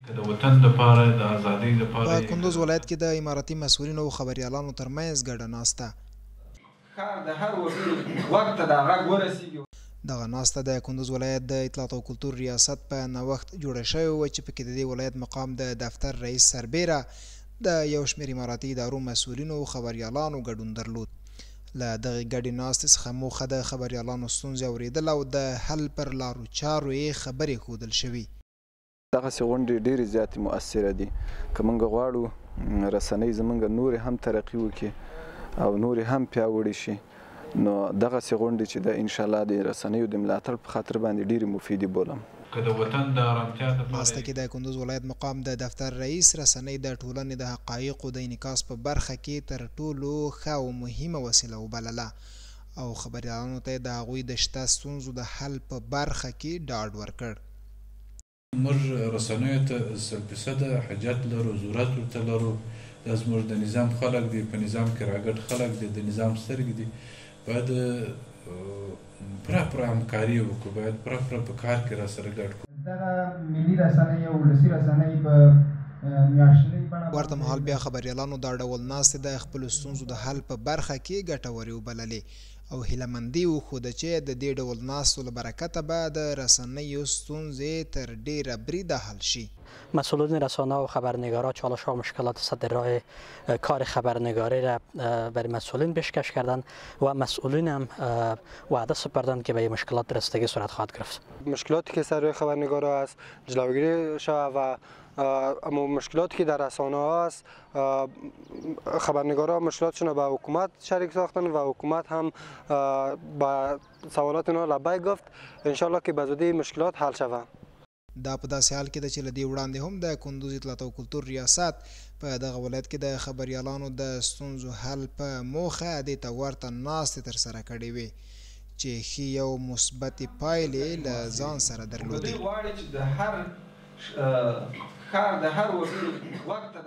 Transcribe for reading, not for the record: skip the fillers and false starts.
د وطن لپاره د ازادۍ لپاره په کندوز ولایت کې د اماراتي مسؤلینو او خبریالانو ترمنځ ګډه ناسته. ښار د هر وګړي واک ته د غږ ورسېږي. دغه ناسته د کندوز ولایت د اطلاعات او کلتور ریاست په نوښت جوړه شوې وه چې پکې د دې ولایت مقام د دفتر رئیس سربیره د یو شمېر اماراتي ادارو مسؤلینو او خبریالانو ګډون درلود. له دغې ګډې ناستې څخه موخه د خبریالانو ستونزې اورېدل او د حل پر لارو چارو یې خبرې ښودل شوي. دغسې غونډې ډېرې زیاتې مؤثره دي. که موږ غواړو رسنۍ زموږ نورې هم ترقي وکړي او نورې هم پیاوړې شي، نو دغسې غونډې چې د انشاءالله د رسنیو د ملاتړ په خاطر باندې ډېرې مفیدې بولم. که د وطن د ارامتیا لپاره ناسته کې د کندوز ولایت مقام د دفتر رئیس رسنۍ د ټولنې د حقایقو د انعکاس په برخه کې تر ټولو ښه او مهمه وسیله وبلله او خبریالانو ته د هغوی د شته ستونزو د حل په برخه کې ډاډ ورکړ. موږ رسنیو ته 100% حاجت لرو، ضرورت ورته لرو. دا زموږ د نظام خلک دي، په نظام کې راګډ خلک دي، د نظام سترګې دي. باید پوره همکاري وکړو، باید پوره په کار کې راسره ګډ کړو. دغه ملي رسنۍ او ولسي رسنۍ په میاشتنۍ بڼه ورته مهال بیا خبریالانو دا ډول ناستې د خپلو ستونزو د حل په برخه کې ګټورې وبللې او هیلهمندي وښوده چې د دې ډول ناستو له برکته به د رسنیو ستونزې تر ډیره بریده حل شي. مسئولین رسانه و خبرنگارا چالش و مشکلات صد راه کار خبرنگاری را برای مسئولین پیشکش کردند و مسئولین هم وعده سپردند که به این مشکلات رسیدگی صورت خواهد گرفت. مشکلاتی که سر روی خبرنگارا است جلوگیری شود و اما مشکلاتی که در رسانه ها است خبرنگارا مشکلاتشون به حکومت شریک ساختن و حکومت هم با سوالات اینا لبیک گفت. انشالله که به زودی مشکلات حل شود. دا په داسې حال کې ده چې له دې وړاندې هم د کندوز اطلاعات او کلتور ریاست په دغه ولایت کې د خبریالانو د ستونزو حل په موخه دې ته ورته ناستې ترسره کړې وې چې ښې او مثبتې پایلې له ځان سره درلودې. غواړي چې د هر ښار د هر وګړي واک ته